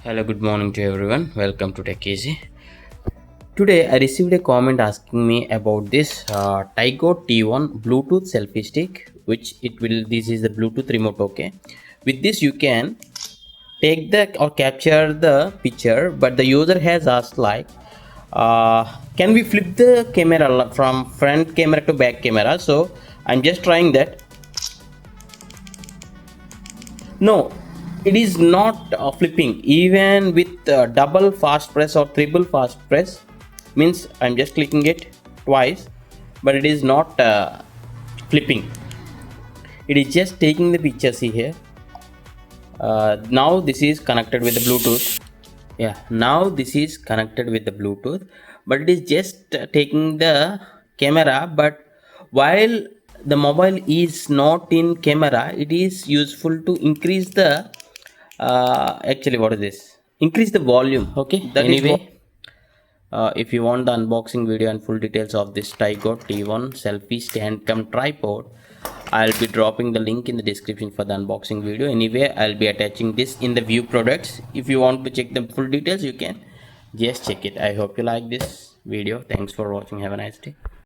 Hello, good morning to everyone. Welcome to Tech Easy. Today, I received a comment asking me about this Tygot T1 Bluetooth selfie stick, which it will. This is the Bluetooth remote. Okay, with this you can take the or capture the picture, but the user has asked like, can we flip the camera from front camera to back camera? So I'm just trying that. No, it is not flipping even with double fast press or triple fast press. Means I'm just clicking it twice, but it is not flipping. It is just taking the picture. See here. Now this is connected with the Bluetooth. Yeah, now this is connected with the Bluetooth, but it is just taking the camera. But while the mobile is not in camera, it is useful to increase the actually what is this, increase the volume. Okay, that anyway, if you want the unboxing video and full details of this Tygot T1 selfie stand come tripod, I'll be dropping the link in the description for the unboxing video. Anyway, I'll be attaching this in the view products. If you want to check the full details, you can just check it. I hope you like this video. Thanks for watching. Have a nice day.